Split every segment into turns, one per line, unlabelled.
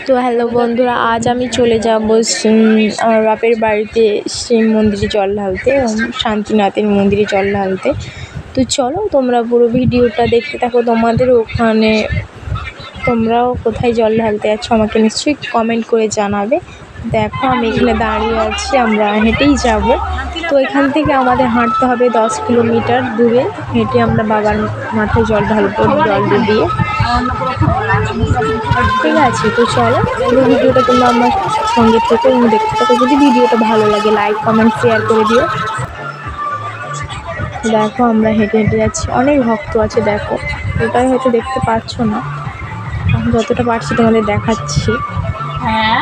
তো হ্যালো বন্ধুরা, আজ আমি চলে যাব আমার বাপের বাড়িতে শিব মন্দিরে জল ঢালতে, শান্তিনাথের মন্দিরে জল ঢালতে। তো চলো তোমরা পুরো ভিডিওটা দেখতে থাকো। তোমাদের ওখানে তোমরাও কোথায় জল ঢালতে যাচ্ছ আমাকে নিশ্চয়ই কমেন্ট করে জানাবে। দেখো আমি এখানে দাঁড়িয়ে আছি, আমরা হেঁটেই যাব। তো এখান থেকে আমাদের হাঁটতে হবে 10 কিলোমিটার দূরে। হেঁটে আমরা বাবার মাথায় জল ঢালবো, জল ডুবিয়ে। ঠিক আছে, তো চলো পুরো ভিডিওটা তোমরা আমার সঙ্গে থেকে এবং দেখতে থাকো। যদি ভিডিওটা ভালো লাগে লাইক কমেন্ট শেয়ার করে দিও। দেখো আমরা হেঁটে হেঁটে যাচ্ছি, অনেক ভক্ত আছে। দেখো ওটাই হয়তো দেখতে পাচ্ছ না, আমি যতটা পারছি তোমাদের দেখাচ্ছি। হ্যাঁ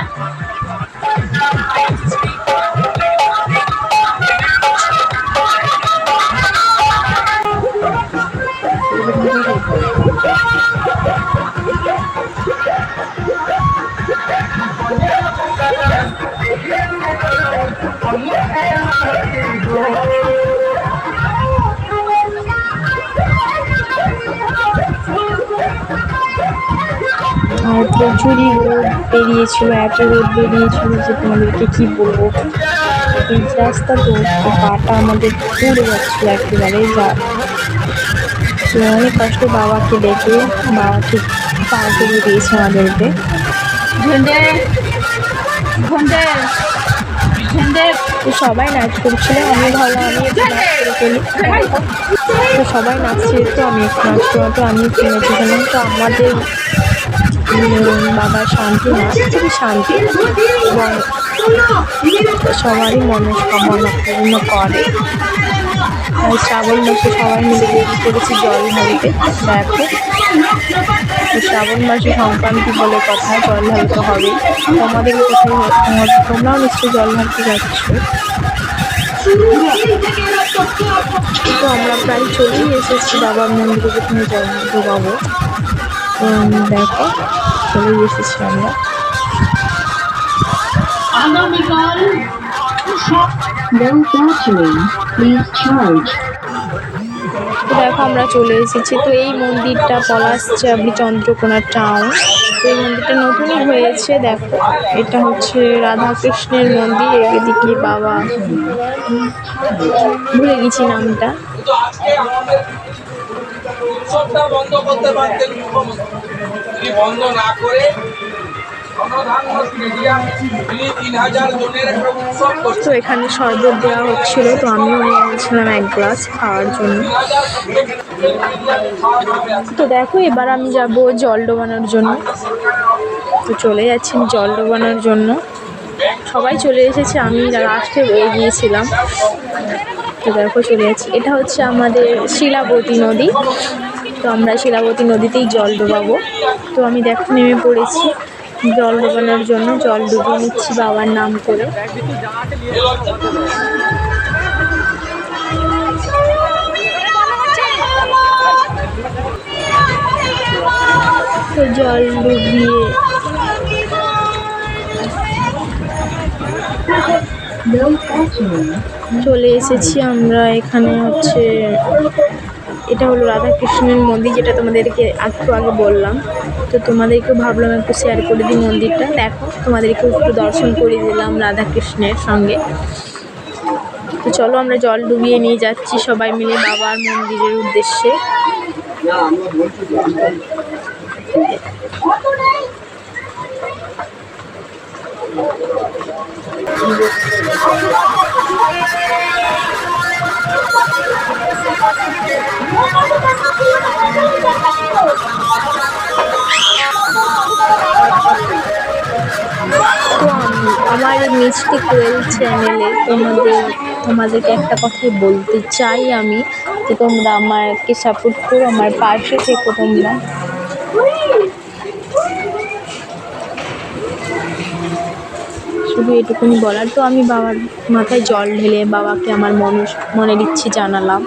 আর প্রচুরই রোদ বেরিয়েছিল, এত রোদ বেরিয়েছিল যে তোমাদেরকে কি বলবো। এই রাস্তা তো পাটা আমাদের পুড়ে যাচ্ছিল একেবারে। অনেক কষ্ট বাবাকে ডেকে, বাবা ঠিক পার করে দিয়েছে আমাদেরকে। তো সবাই নাচ করছিল, আমি ভাবলাম আমি একটু নাচ করে ফেলি। তো সবাই নাচছে, তো আমি একটু নাচ করলাম, তো আমি একটু নেচেছিলাম। তো আমাদের বাবার শান্তি না, খুবই শান্তি এবং সবারই মনস্কামনা পূর্ণ করে। আর শ্রাবণ মাসে সবাই মিলে বেরিয়ে পড়েছি জল ঢালতে। দেখো শ্রাবণ মাসে সংক্রান্তি বলে কথা, জল ঢালতে হবে। তোমাদের কোথায় তোমরাও নিশ্চয়ই জল ঢালতে যাচ্ছ। তো আমরা প্রায় চলেই এসেছি বাবার মন্দিরে, যেখানে জল ডোবাবো। দেখো চলেই এসেছি আমরা।
আগামীকাল
দেখো আমরা চলে এসেছি। তো এই মন্দিরটা পলাশচাবড়ি চন্দ্রকোনা টাউন। তো এই মন্দিরটা নতুনই হয়েছে। দেখো এটা হচ্ছে রাধাকৃষ্ণের মন্দির। এদিকে বাবা, ভুলে গেছি নামটা।
বন্ধ না করে
তো এখানে শরবত দেওয়া হচ্ছিল, তো আমিও নিয়েছিলাম এক গ্লাস খাওয়ার জন্য। তো দেখো এবার আমি যাব জল ডোবানোর জন্য। তো চলে যাচ্ছি আমি জল ডোবানোর জন্য। সবাই চলে এসেছে, আমি লাস্টে রয়ে গিয়েছিলাম। তো দেখো চলে যাচ্ছি। এটা হচ্ছে আমাদের শিলাবতী নদী। তো আমরা শিলাবতী নদীতেই জল ডোবাবো। তো আমি দেখো নেমে পড়েছি জল ডোবানোর জন্য। জল ডুবিয়ে নিচ্ছি বাবার নাম করে। তো জল ডুবিয়ে চলে এসেছি আমরা। এখানে হচ্ছে এটা হলো রাধাকৃষ্ণের মন্দির, যেটা তোমাদেরকে একটু আগে বললাম। তো তোমাদেরকেও ভাবলাম একটু শেয়ার করে দিই মন্দিরটা। দেখো তোমাদেরকেও একটু দর্শন করে দিলাম রাধাকৃষ্ণের সঙ্গে। তো চলো আমরা জল ডুবিয়ে নিয়ে যাচ্ছি সবাই মিলে বাবার মন্দিরের উদ্দেশ্যে। তো আমার মিষ্টি কোয়েল চ্যানেলে তোমাদেরকে একটা কথাই বলতে চাই আমি, যে তোমরা আমাকে সাপোর্ট করো, আমার পাশে থেকো তোমরা। শুধু এটুকুনি বলার। তো আমি বাবার মাথায় জল ঢেলে বাবাকে আমার মনের ইচ্ছে জানালাম।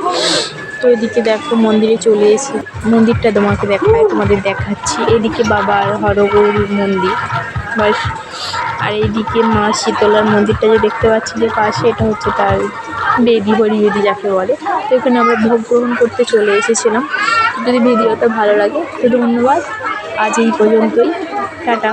তো এদিকে দেখো মন্দিরে চলে এসে মন্দিরটা তোমাদের দেখাচ্ছি। এদিকে বাবার হরগৌরী মন্দির, আর এইদিকে মা শীতলার মন্দিরটা যে দেখতে পাচ্ছি যে পাশে, এটা হচ্ছে তার বেদি, হরি বেদি যাকে বলে। তো এখানে আমরা ভোগ গ্রহণ করতে চলে এসেছিলাম। যদি ভিডিওটা ভালো লাগে তো ধন্যবাদ, আজ এই পর্যন্তই, টাটা।